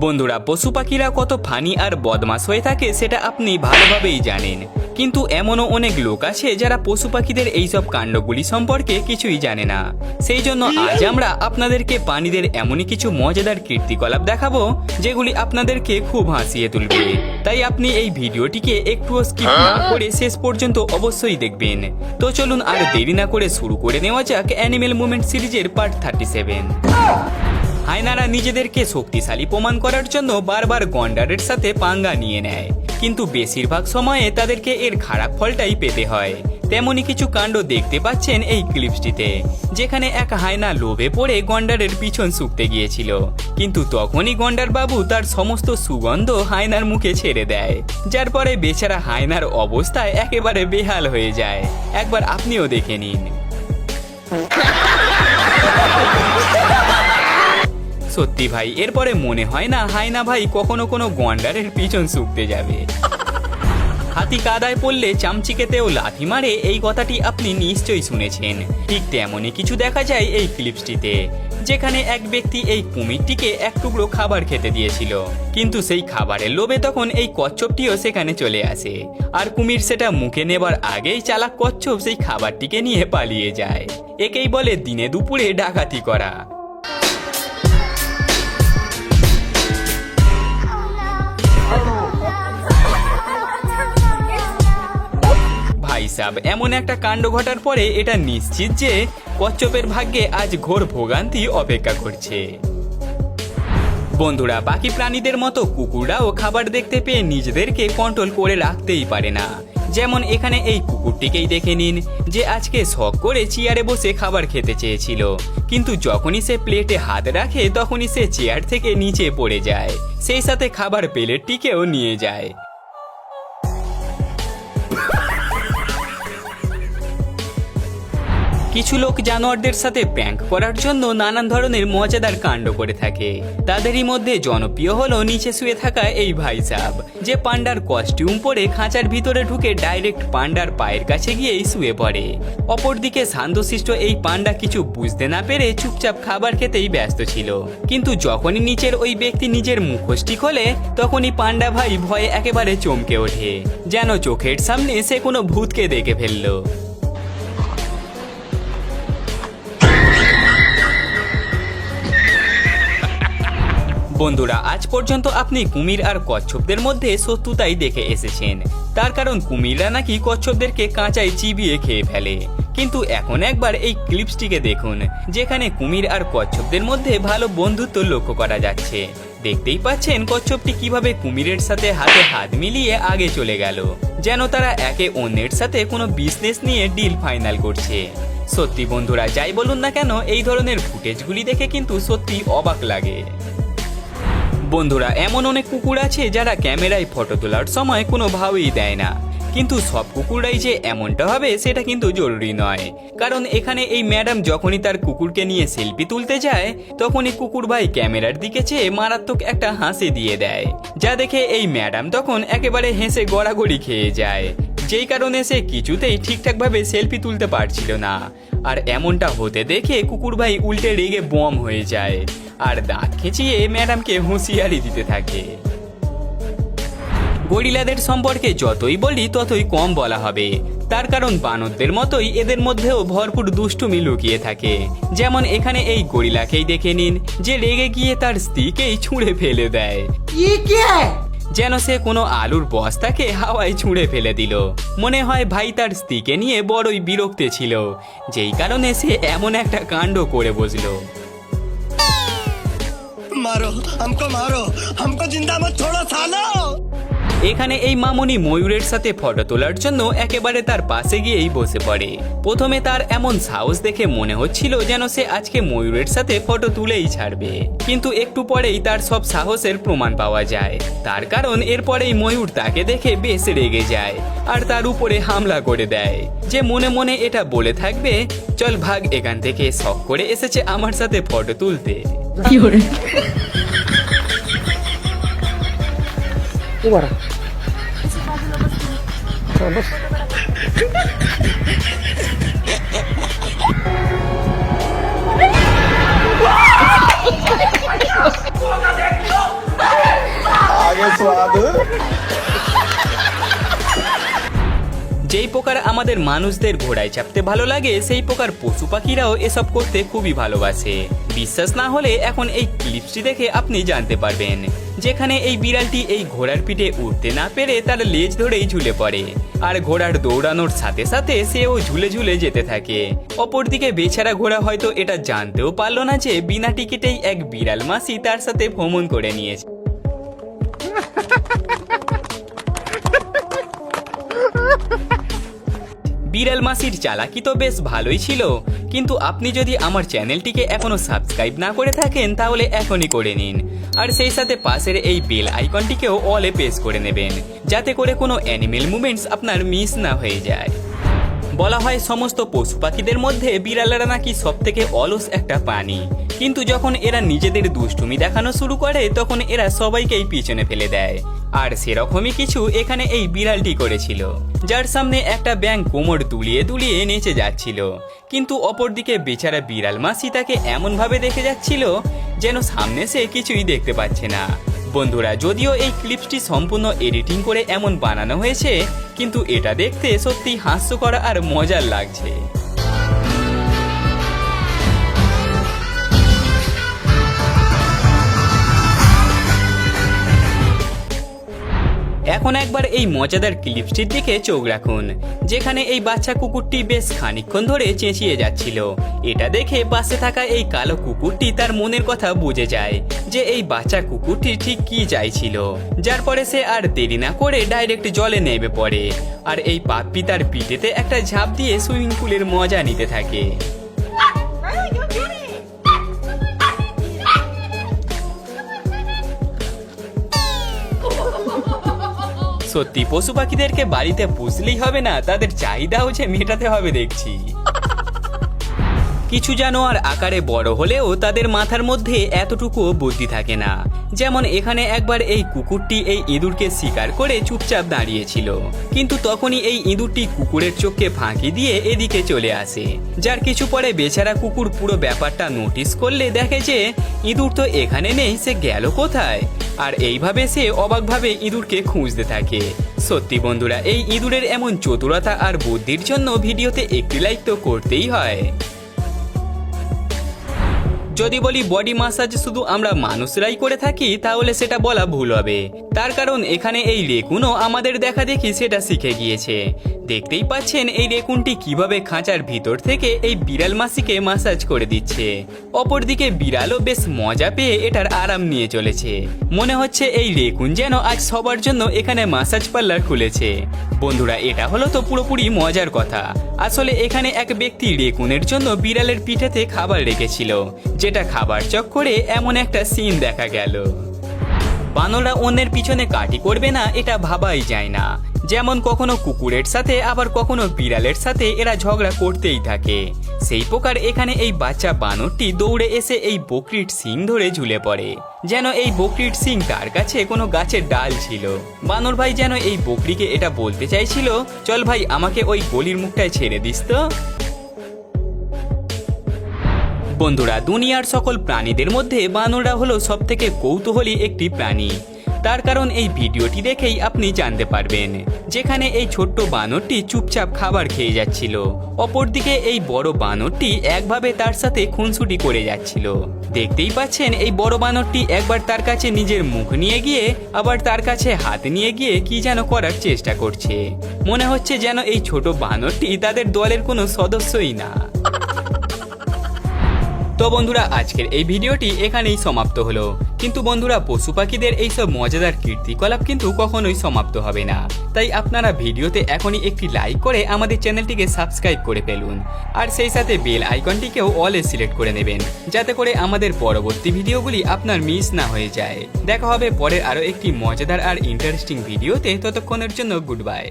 বন্ধুরা, পশু পাখিরা কত ফানি আর বদমাশ হয়ে থাকে সেটা আপনি ভালোভাবেই জানেন, কিন্তু এমনও অনেক লোক আছে যারা পশু পাখিদের এইসব কাণ্ডগুলি সম্পর্কে কিছুই জানে না। সেই জন্য আজ আমরা আপনাদেরকে প্রাণীদের এমনই কিছু মজাদার কীর্তিকলাপ দেখাবো যেগুলি আপনাদেরকে খুব হাসিয়ে তুলবে। তাই আপনি এই ভিডিওটিকে একটুও স্কিপ না করে শেষ পর্যন্ত অবশ্যই দেখবেন। তো চলুন আর দেরি না করে শুরু করে নেওয়া যাক অ্যানিমেল মুভমেন্ট সিরিজের পার্ট 37। হায়নারা নিজেদেরকে শক্তিশালী প্রমাণ করার জন্য বারবার গন্ডারের সাথে পাঙ্গা নিয়ে নেয়, কিন্তু বেশিরভাগ সময়ে তাদেরকে এর খারাপ ফলটাই পেতে হয়। তেমনই কিছু কাণ্ড দেখতে পাচ্ছেন এই ক্লিপসটিতে, যেখানে এক হায়না লোভে পড়ে গন্ডারের পিছন শুকতে গিয়েছিল, কিন্তু তখনই গন্ডার বাবু তার সমস্ত সুগন্ধ হায়নার মুখে ছেড়ে দেয়, যার পরে বেচারা হায়নার অবস্থায় একেবারে বেহাল হয়ে যায়। একবার আপনিও দেখে নিন। সত্যি ভাই, এরপরে মনে হয় না হায়না ভাই কখনো কোনো গন্ডারের পিছন শুকতে যাবে। হাতি কাদায় পড়লে চামচিকেতেও লাথি মারে, এই কথাটি আপনি নিশ্চয়ই শুনেছেন। ঠিক তেমনই কিছু দেখা যায় এই ক্লিপসটিতে, যেখানে এক ব্যক্তি এই কুমিরটিকে এক টুকরো খাবার খেতে দিয়েছিল, কিন্তু সেই খাবারের লোভে তখন এই কচ্ছপটিও সেখানে চলে আসে, আর কুমির সেটা মুখে নেবার আগেই চালাক কচ্ছপ সেই খাবারটিকে নিয়ে পালিয়ে যায়। একেই বলে দিনে দুপুরে ডাকাতি করা। ভাই সাব, এমন একটা কাণ্ড ঘটার পরে এটা নিশ্চিত যে কচ্ছপের ভাগ্যে আজ ঘোর ভোগান্তি অপেক্ষা করছে। বন্ধুরা, বাকি প্রাণীদের মতো কুকুররাও খাবার দেখতে পেয়ে নিজেদেরকে কন্ট্রোল করে রাখতেই পারে না। যেমন এখানে এই কুকুরটিকেই দেখে নিন, যে আজকে শখ করে চেয়ারে বসে খাবার খেতে চেয়েছিল, কিন্তু যখনই সে প্লেটে হাত রাখে তখনই সে চেয়ার থেকে নিচে পড়ে যায়, সেই সাথে খাবার প্লেটটিকেও নিয়ে যায়। কিছু লোক জানোয়ারদের সাথে প্র্যাঙ্ক করার জন্য নানান ধরনের মজাদার কাণ্ড করে থাকে। তাদেরই মধ্যে জনপ্রিয় হলো নিচে শুয়ে থাকা এই ভাই সাহেব, যে পান্ডার কস্টিউম পরে খাঁচার ভিতরে ঢুকে ডাইরেক্ট পান্ডার পায়ের কাছে গিয়েই শুয়ে পড়ে। অপরদিকে শান্তশিষ্ট এই পান্ডা কিছু বুঝতে না পেরে চুপচাপ খাবার খেতেই ব্যস্ত ছিল, কিন্তু যখনই নিচের ওই ব্যক্তি নিজের মুখোশটি খোলে তখনই পান্ডা ভাই ভয়ে একেবারে চমকে ওঠে, যেন চোখের সামনে সে কোনো ভূতকে দেখে ফেললো। বন্ধুরা, আজ পর্যন্ত আপনি কুমির আর কচ্ছপদের মধ্যে শত্রুতাই দেখে এসেছেন, তার কারণ কুমিররা নাকি কচ্ছপদেরকে কাঁচাই চিবিয়ে খেয়ে ফেলে। কিন্তু এখন একবার এই ক্লিপসটিকে দেখুন, যেখানে কুমির আর কচ্ছপদের মধ্যে ভালো বন্ধুত্ব লক্ষ্য করা যাচ্ছে। দেখতেই পাচ্ছেন কচ্ছপটি কিভাবে কুমিরের সাথে হাতে হাত মিলিয়ে আগে চলে গেল, যেন তারা একে অন্যের সাথে কোনো বিজনেস নিয়ে ডিল ফাইনাল করছে। সত্যি বন্ধুরা, যাই বলুন না কেন, এই ধরনের ফুটেজগুলি দেখে কিন্তু সত্যি অবাক লাগে। বন্ধুরা, এমন অনেক কুকুর আছে যারা ক্যামেরায় ফটো তোলার সময় কোনো ভাবই দেয় না, কিন্তু সব কুকুররাই যে এমনটা হবে সেটা কিন্তু জরুরি নয়। কারণ এখানে এই ম্যাডাম যখনই তার কুকুরকে নিয়ে সেলফি তুলতে যায় তখনই কুকুর ভাই ক্যামেরার দিকে চেয়ে মারাত্মক একটা হাসি দিয়ে দেয়, যা দেখে এই ম্যাডাম তখন একেবারে হেসে গড়াগড়ি খেয়ে যায়, যেই কারণে সে কিছুতেই ঠিকঠাকভাবে সেলফি তুলতে পারছিল না। আর এমনটা হতে দেখে কুকুর ভাই উল্টে রেগে বম হয়ে যায় আর দাঁত খেঁচিয়ে ম্যাডামকে হুঁশিয়ারি দিতে থাকে। গরিলাদের সম্পর্কে যতই বলি ততই কম বলা হবে, তার কারণ বানরদের মতোই এদের মধ্যেও ভরপুর দুষ্টুমি লুকিয়ে থাকে। যেমন এখানে এই গরিলাকেই দেখে নিন, যে রেগে গিয়ে তার স্ত্রীকেই ছুঁড়ে ফেলে দেয়, যেন সে কোনো আলুর বস্তাকে হাওয়ায় ছুঁড়ে ফেলে দিল। মনে হয় ভাই তার স্ত্রীকে নিয়ে বড়ই বিরক্ত ছিল, যেই কারণে সে এমন একটা কাণ্ড করে বসলো। मारो हमको जिंदा मत छोड़ो सालो। এখানে এই মামনি ময়ূরের সাথে ফটো তোলার জন্য একেবারে তার পাশে গিয়েই বসে পড়ে। প্রথমে তার এমন সাহস দেখে মনে হচ্ছিল যেন সে আজকে ময়ূরের সাথে ফটো তুলেই ছাড়বে, কিন্তু একটু পরেই তার সব সাহসের প্রমাণ পাওয়া যায়। তার কারণ এরপরেই ময়ূর তাকে দেখে বেশ রেগে যায় আর তার উপরে হামলা করে দেয়, যে মনে মনে এটা বলে থাকবে, চল ভাগ এখান থেকে, শখ করে এসেছে আমার সাথে ফটো তুলতে। स्वाद। যেই প্রকার আমাদের মানুষদের ঘোড়ায় চাপতে ভালো লাগে সেই প্রকার পশু পাখিরাও এসব করতে খুবই ভালোবাসে। বিশ্বাস না হলে এখন এই ক্লিপসটি দেখে আপনি জানতে পারবেন, যেখানে এই বিড়ালটি এই ঘোড়ার পিঠে উঠতে না পেরে তার লেজ ধরেই ঝুলে পড়ে, আর ঘোড়ার দৌড়ানোর সাথে সাথে সেও ঝুলে ঝুলে যেতে থাকে। অপরদিকে বেচারা ঘোড়া হয়তো এটা জানতেও পারল না যে বিনা টিকিটেই এক বিড়াল মাসি তার সাথে ভ্রমণ করে নিয়েছে। বিড়াল মাসির চালাকি তো বেশ ভালোই ছিল, কিন্তু আপনি যদি আমার চ্যানেলটিকে এখনো সাবস্ক্রাইব না করে থাকেন তাহলে এখনই করে নিন, আর সেই সাথে পাশের এই বেল আইকনটিকেও অলে প্রেস করে নেবেন, যাতে করে কোনো অ্যানিমেল মুভমেন্টস আপনার মিস না হয়ে যায়। বলা হয় সমস্ত পশু পাখিদের মধ্যে বিড়ালেরা নাকি সব থেকে অলস একটা প্রাণী, কিন্তু যখন এরা নিজেদের দুষ্টুমি দেখানো শুরু করে তখন এরা সবাইকেই পিছনে ফেলে দেয়। আর সেরকমই কিছু এখানে এই বিড়ালটি করেছিল, যার সামনে একটা ব্যাঙ কোমর দুলিয়ে দুলিয়ে নেচে যাচ্ছিল, কিন্তু অপরদিকে বেচারা বিড়াল মাসি তাকে এমনভাবে দেখে যাচ্ছিল যেন সামনে সে কিছুই দেখতে পাচ্ছে না। বন্ধুরা, যদিও এই ক্লিপসটি সম্পূর্ণ এডিটিং করে এমন বানানো হয়েছে, কিন্তু এটা দেখতে সত্যি হাস্যকর আর মজার লাগছে। এখন একবার এই মজাদার ক্লিপসটির দিকে চোখ রাখুন, যেখানে এই বাচ্চা কুকুরটি বেশ খানিকক্ষণ ধরে চেঁচিয়ে যাচ্ছিল। এটা দেখে পাশে থাকা এই কালো কুকুরটি তার মনের কথা বুঝে যায় যে এই বাচ্চা কুকুরটি ঠিক কি চাইছিল, যার পরে সে আর দেরি না করে ডাইরেক্ট জলে নেমে পড়ে, আর এই পাপ্পি তার পিঠেতে একটা ঝাঁপ দিয়ে সুইমিং পুলের মজা নিতে থাকে। সত্যি পশু পাখিদেরকে বাড়িতে পুষলেই হবে না, তাদের চাহিদাও যে মেটাতে হবে দেখছি। কিছু জানোয়ার আকারে বড় হলেও তাদের মাথার মধ্যে এতটুকুও বুদ্ধি থাকে না। যেমন এখানে একবার এই কুকুরটি এই ইঁদুরকে শিকার করে চুপচাপ দাঁড়িয়েছিল, কিন্তু তখনই এই ইঁদুরটি কুকুরের চোখকে ফাঁকি দিয়ে এদিকে চলে আসে, যার কিছু পরে বেচারা কুকুর পুরো ব্যাপারটা নোটিস করলে দেখে যে ইঁদুর তো এখানে নেই, সে গেল কোথায়, আর এইভাবে সে অবাকভাবে ইঁদুরকে খুঁজতে থাকে। সত্যি বন্ধুরা, এই ইঁদুরের এমন চতুরতা আর বুদ্ধির জন্য ভিডিওতে একটি লাইক তো করতেই হয়। যদি বলি বডি মাসাজ শুধু আমরা মানুষরাই করে থাকি তাহলে সেটা বলা ভুল হবে, তার কারণ এখানে এই রেকুনও আমাদের দেখা দেখি সেটা শিখে গিয়েছে। দেখতেই পাচ্ছেন এই রেকুনটি কিভাবে খাঁচার ভিতর থেকে এই বিড়াল মাসিকে মাসাজ করে দিচ্ছে। অপরদিকে বিড়ালও বেশ মজা পেয়ে এটার আরাম নিয়ে চলেছে। মনে হচ্ছে এই রেকুন যেন আজ সবার জন্য এখানে মাসাজ পার্লার খুলেছে। বন্ধুরা, এটা হলো তো পুরোপুরি মজার কথা। আসলে এখানে এক ব্যক্তি রেকুনের জন্য বিড়ালের পিঠেতে খাবার রেখেছিল, যেটা খাবার চক্করে এমন একটা সিন দেখা গেল। বানররা অন্যের পিছনে কাটি করবে না এটা ভাবাই যায় না। যেমন কখনো কুকুরের সাথে আবার কখনো বিড়ালের সাথে এরা ঝগড়া করতেই থাকে। সেই প্রকার এখানে এই বাচ্চা বানরটি দৌড়ে এসে এই বকরির শিং ধরে ঝুলে পড়ে, যেন এই বকরির শিং তার কাছে কোনো গাছের ডাল ছিল। বানর ভাই যেন এই বকরিকে এটা বলতে চাইছিল, চল ভাই আমাকে ওই গলির মুখটায় ছেড়ে দিস তো। বন্ধুরা, দুনিয়ার সকল প্রাণীদের মধ্যে বানররা হলো সবথেকে কৌতূহলী একটি প্রাণী। তার কারণ এই ভিডিওটি দেখেই আপনি জানতে পারবেন, যেখানে এই ছোট্ট বানরটি চুপচাপ খাবার খেয়ে যাচ্ছিল, অপরদিকে এই বড় বানরটি একভাবে তার সাথে খুনসুটি করে যাচ্ছিল। দেখতেই পাচ্ছেন এই বড় বানরটি একবার তার কাছে নিজের মুখ নিয়ে গিয়ে আবার তার কাছে হাত নিয়ে গিয়ে কি যেন করার চেষ্টা করছে। মনে হচ্ছে যেন এই ছোট বানরটি তাদের দলের কোনো সদস্যই না। তো বন্ধুরা, আজকের এই ভিডিওটি এখানেই সমাপ্ত হলো। কিন্তু বন্ধুরা, পশু পাখিদের এইসব মজাদার কীর্তিকলাপ কিন্তু কখনোই সমাপ্ত হবে না। তাই আপনারা ভিডিওতে এখনই একটি লাইক করে আমাদের চ্যানেলটিকে সাবস্ক্রাইব করে ফেলুন, আর সেই সাথে বেল আইকনটিকেও অলে সিলেক্ট করে নেবেন, যাতে করে আমাদের পরবর্তী ভিডিওগুলি আপনার মিস না হয়ে যায়। দেখা হবে পরের আরও একটি মজাদার আর ইন্টারেস্টিং ভিডিওতে। ততক্ষণের জন্য গুড বাই।